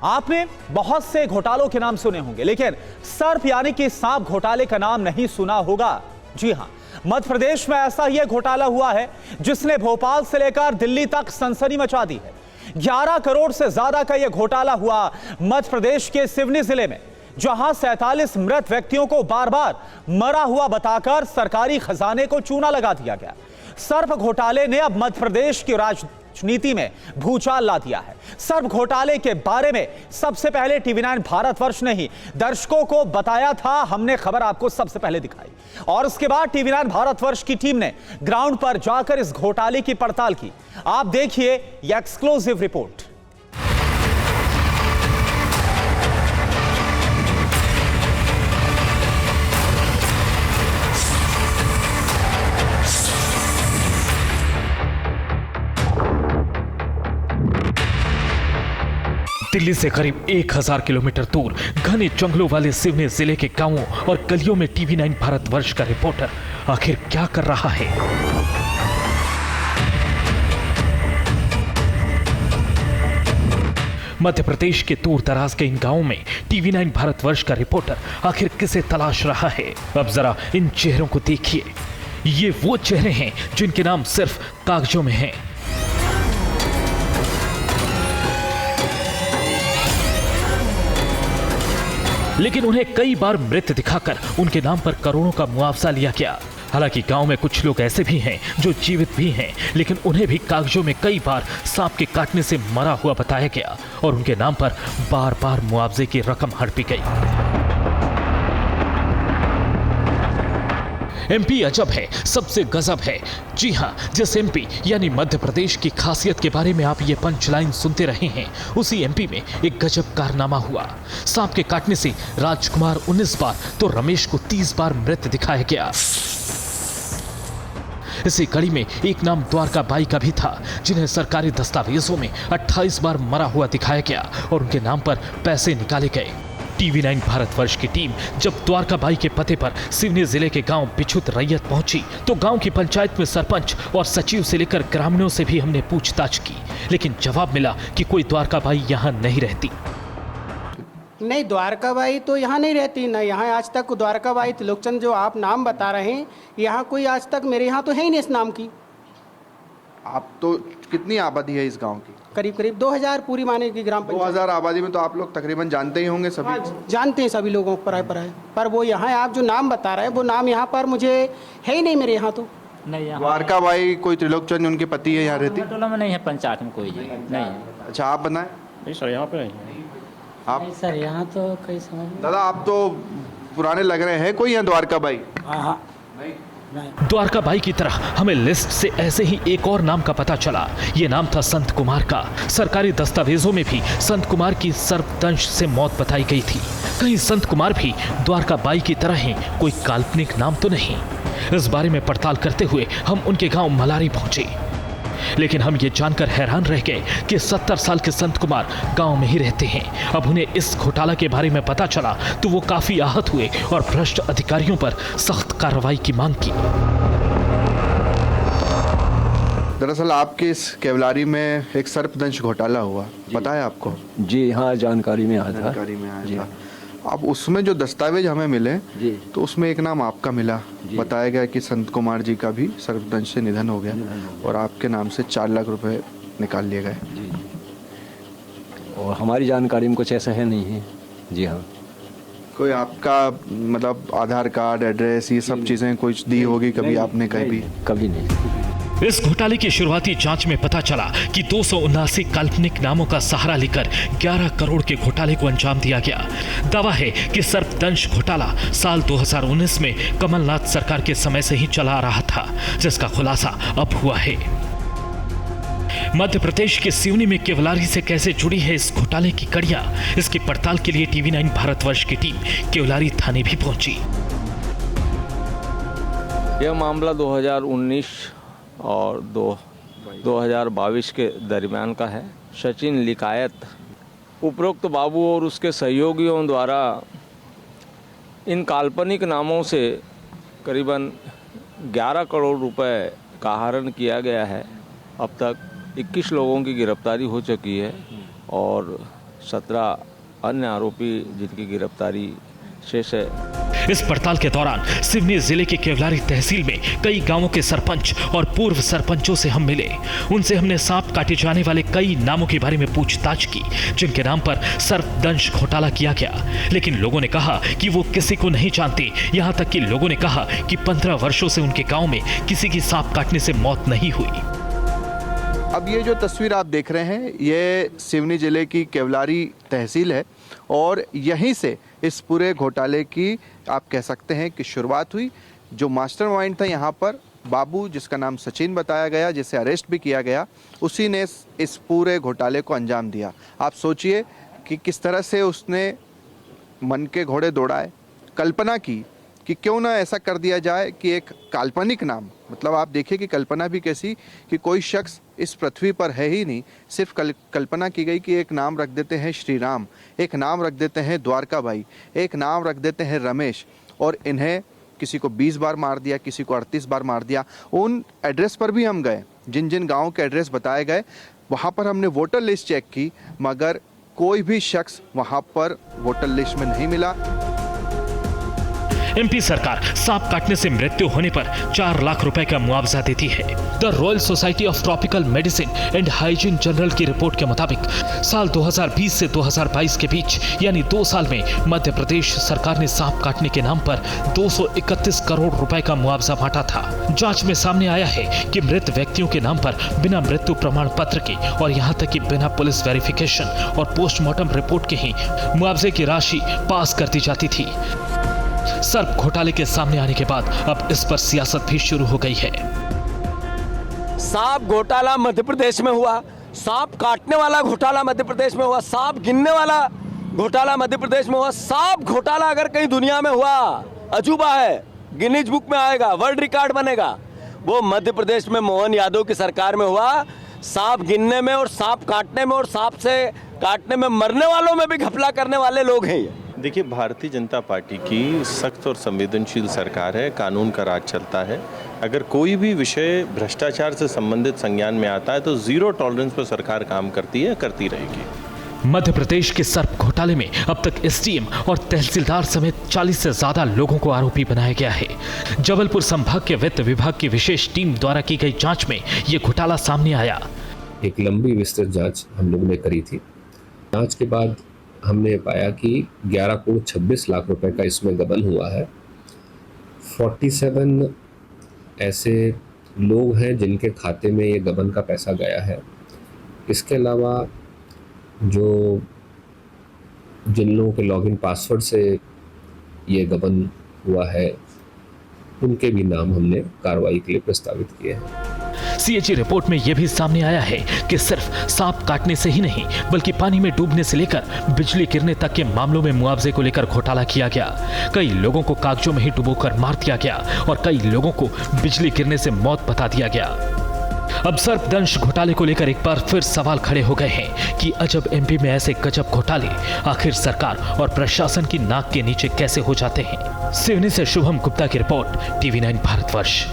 आपने बहुत से घोटालों के नाम सुने होंगे, लेकिन सर्प यानी कि सांप घोटाले का नाम नहीं सुना होगा। जी हां, मध्य प्रदेश में ऐसा ही एक घोटाला हुआ है जिसने भोपाल से लेकर दिल्ली तक सनसनी मचा दी है। 11 करोड़ से ज्यादा का यह घोटाला हुआ मध्य प्रदेश के सिवनी जिले में, जहां 47 मृत व्यक्तियों को बार बार मरा हुआ बताकर सरकारी खजाने को चूना लगा दिया गया। सर्प घोटाले ने अब मध्य प्रदेश की राजनीति में भूचाल ला दिया है। सर्प घोटाले के बारे में सबसे पहले टीवी9 भारतवर्ष ने ही दर्शकों को बताया था। हमने खबर आपको सबसे पहले दिखाई और उसके बाद टीवी9 भारतवर्ष की टीम ने ग्राउंड पर जाकर इस घोटाले की पड़ताल की। आप देखिए यह एक्सक्लूसिव रिपोर्ट। दिल्ली से करीब 1000 किलोमीटर दूर घने जंगलों वाले सिवनी जिले के गांवों और गलियों में टीवी9 भारतवर्ष का रिपोर्टर आखिर क्या कर रहा है? मध्य प्रदेश के दूर दराज के इन गांवों में टीवी9 भारतवर्ष का रिपोर्टर आखिर किसे तलाश रहा है? अब जरा इन चेहरों को देखिए। ये वो चेहरे हैं जिनके नाम सिर्फ कागजों में हैं। लेकिन उन्हें कई बार मृत दिखाकर उनके नाम पर करोड़ों का मुआवजा लिया गया। हालांकि गांव में कुछ लोग ऐसे भी हैं जो जीवित भी हैं, लेकिन उन्हें भी कागजों में कई बार सांप के काटने से मरा हुआ बताया गया और उनके नाम पर बार बार मुआवजे की रकम हड़पी गई। एमपी अजब है, सबसे गजब है। जी हां, जिस एमपी यानी मध्य प्रदेश की खासियत के बारे में आप ये पंचलाइन सुनते रहे हैं, उसी एमपी में एक गजब कारनामा हुआ। सांप के काटने से राजकुमार 19 बार तो रमेश को 30 बार मृत दिखाया गया। इसी कड़ी में एक नाम द्वारका बाई का भी था, जिन्हें सरकारी दस्तावेजों में 28 बार मरा हुआ दिखाया गया और उनके नाम पर पैसे निकाले गए। टीवी9 भारतवर्ष की टीम जब द्वारका बाई के पते पर सिवनी जिले के गांव बिछुत रैयत पहुंची तो गांव की पंचायत में सरपंच और सचिव से लेकर ग्रामीणों से भी हमने पूछताछ की, लेकिन जवाब मिला कि कोई द्वारका बाई यहां नहीं रहती। नहीं, द्वारका बाई तो यहाँ नहीं रहती ना। यहाँ आज तक द्वारका बाई त्रिलोकचंद जो आप नाम बता रहे हैं, यहाँ कोई आज तक मेरे यहाँ तो है ही नहीं इस नाम की। आप तो कितनी आबादी है इस गांव की? करीब करीब 2000 पूरी माने की ग्राम पंचायत। 2000 आबादी में तो आप लोग तकरीबन जानते ही होंगे सभी। हाँ, जानते हैं सभी लोगों को पर वो यहाँ आप जो नाम बता रहे हैं वो नाम यहाँ पर मुझे है ही नहीं मेरे यहाँ तो। नहीं, द्वारका बाई कोई त्रिलोकचंद उनके पति है यहाँ रहती? टोला में नहीं है, पंचायत में कोई नहीं है। अच्छा, आप बताएं। नहीं सर, यहाँ पे नहीं। आप सर यहाँ तो कई समझ। दादा, आप तो पुराने लग रहे हैं, कोई यहाँ द्वारका बाई? हाँ। द्वारका बाई की तरह हमें लिस्ट से ऐसे ही एक और नाम का पता चला। ये नाम था संत कुमार का। सरकारी दस्तावेजों में भी संत कुमार की सर्पदंश से मौत बताई गई थी। कहीं संत कुमार भी द्वारका बाई की तरह ही कोई काल्पनिक नाम तो नहीं? इस बारे में पड़ताल करते हुए हम उनके गांव मलारी पहुंचे, लेकिन हम ये जानकर हैरान रह गए कि 70 साल के संत कुमार गांव में ही रहते हैं। अब उन्हें इस घोटाला के बारे में पता चला तो वो काफी आहत हुए और भ्रष्ट अधिकारियों पर सख्त कार्रवाई की मांग की। दरअसल आपके इस केवलारी में एक सर्पदंश घोटाला हुआ, पता है आपको? जी हाँ, जानकारी में आया था। जानकारी में आया था। अब उसमें जो दस्तावेज हमें मिले तो उसमें एक नाम आपका मिला। बताया गया कि संत कुमार जी का भी सर्पदंश से निधन हो गया और आपके नाम से 4 लाख रुपए निकाल लिए गए। और हमारी जानकारी में कुछ ऐसा है नहीं है। जी हाँ। कोई आपका मतलब आधार कार्ड, एड्रेस, ये सब चीज़ें कुछ दी होगी कभी आपने? कभी नहीं। इस घोटाले की शुरुआती जांच में पता चला कि 279 काल्पनिक नामों का सहारा लेकर 11 करोड़ के घोटाले को अंजाम दिया गया। दावा है कि सर्पदंश घोटाला साल 2019 में कमलनाथ सरकार के समय से ही चला आ रहा था, जिसका खुलासा अब हुआ है। मध्य प्रदेश के सिवनी में केवलारी से कैसे जुड़ी है इस घोटाले की कड़ियां, इसकी पड़ताल के लिए टीवी9 भारतवर्ष की टीम केवलारी थाने भी पहुंची। यह मामला 2019 और 2022 के दरमियान का है। सचिन लिकायत उपरोक्त बाबू और उसके सहयोगियों द्वारा इन काल्पनिक नामों से करीबन 11 करोड़ रुपए का आहरण किया गया है। अब तक 21 लोगों की गिरफ्तारी हो चुकी है और 17 अन्य आरोपी जिनकी गिरफ्तारी शेष है। इस पड़ताल के दौरान सिवनी जिले के केवलारी तहसील में कई गांवों के सरपंच और पूर्व सरपंचों से हम मिले। उनसे हमने सांप काटे जाने वाले कई नामों के बारे में पूछताछ की, जिनके नाम पर सर्पदंश घोटाला किया गया। लेकिन लोगों ने कहा कि वो किसी को नहीं जानते। यहाँ तक कि लोगों ने कहा कि 15 वर्षों से उनके गाँव में किसी की सांप काटने से मौत नहीं हुई। अब ये जो तस्वीर आप देख रहे हैं, ये सिवनी जिले की केवलारी तहसील है और यहीं से इस पूरे घोटाले की आप कह सकते हैं कि शुरुआत हुई। जो मास्टरमाइंड था यहाँ पर बाबू, जिसका नाम सचिन बताया गया, जिसे अरेस्ट भी किया गया, उसी ने इस पूरे घोटाले को अंजाम दिया। आप सोचिए कि किस तरह से उसने मन के घोड़े दौड़ाए, कल्पना की कि क्यों ना ऐसा कर दिया जाए कि एक काल्पनिक नाम, मतलब आप देखिए कि कल्पना भी कैसी कि कोई शख्स इस पृथ्वी पर है ही नहीं, सिर्फ कल्पना की गई कि एक नाम रख देते हैं श्री राम, एक नाम रख देते हैं द्वारका भाई, एक नाम रख देते हैं रमेश, और इन्हें किसी को 20 बार मार दिया, किसी को 38 बार मार दिया। उन एड्रेस पर भी हम गए, जिन जिन गाँव के एड्रेस बताए गए, वहाँ पर हमने वोटर लिस्ट चेक की, मगर कोई भी शख्स वहाँ पर वोटर लिस्ट में नहीं मिला। एमपी सरकार सांप काटने से मृत्यु होने पर 4 लाख रुपए का मुआवजा देती है। The royal society of tropical medicine and hygiene general की रिपोर्ट के मुताबिक साल 2020 से 2022 के बीच यानी 2 साल में मध्य प्रदेश सरकार ने सांप काटने के नाम पर 231 करोड़ रुपए का मुआवजा बांटा था। जांच में सामने आया है कि मृत व्यक्तियों के नाम पर बिना मृत्यु प्रमाण पत्र के और यहाँ तक कि बिना पुलिस वेरिफिकेशन और पोस्टमार्टम रिपोर्ट के ही मुआवजे की राशि पास कर दी जाती थी। सर्प घोटाले के सामने आने के बाद अब इस पर सियासत भी शुरू हो गई है। सांप घोटाला मध्य प्रदेश में हुआ, सांप काटने वाला घोटाला मध्य प्रदेश में हुआ, सांप गिनने वाला घोटाला मध्य प्रदेश में हुआ। सांप घोटाला अगर कहीं दुनिया में हुआ, अजूबा है, गिनीज बुक में आएगा, वर्ल्ड रिकॉर्ड बनेगा। वो मध्य प्रदेश में मोहन यादव की सरकार में हुआ। सांप गिनने में और सांप काटने में और सांप से काटने में मरने वालों में भी घपला करने वाले लोग हैं ये। देखिए, भारतीय जनता पार्टी की सख्त और संवेदनशील सरकार है, कानून का राज चलता है। अगर कोई भी विषय भ्रष्टाचार से संबंधित संज्ञान में आता है तो 0 टॉलरेंस पर सरकार काम करती है, करती रहेगी। मध्य प्रदेश के सर्प घोटाले में अब तक एसडीएम और तहसीलदार समेत 40 से ज्यादा लोगों को आरोपी बनाया गया है। जबलपुर संभाग के वित्त विभाग की विशेष टीम द्वारा की गई जांच में ये घोटाला सामने आया। एक लंबी विस्तृत जांच हम लोगों ने करी थी। जांच के बाद हमने पाया कि 11 करोड़ 26 लाख रुपए का इसमें गबन हुआ है। 47 ऐसे लोग हैं जिनके खाते में ये गबन का पैसा गया है। इसके अलावा जिन लोगों के लॉगिन पासवर्ड से ये गबन हुआ है, उनके भी नाम हमने कार्रवाई के लिए प्रस्तावित किए हैं। सीएजी रिपोर्ट में यह भी सामने आया है कि सिर्फ सांप काटने से ही नहीं बल्कि पानी में डूबने से लेकर बिजली गिरने तक के मामलों में मुआवजे को लेकर घोटाला किया गया। कई लोगों को कागजों में ही डुबोकर मार दिया गया और कई लोगों को बिजली गिरने से मौत बता दिया गया। अब सर्पदंश घोटाले को लेकर एक बार फिर सवाल खड़े हो गए हैं कि अजब एमपी में ऐसे गजब घोटाले आखिर सरकार और प्रशासन की नाक के नीचे कैसे हो जाते हैं। सिवनी से शुभम गुप्ता की रिपोर्ट, TV9 भारतवर्ष।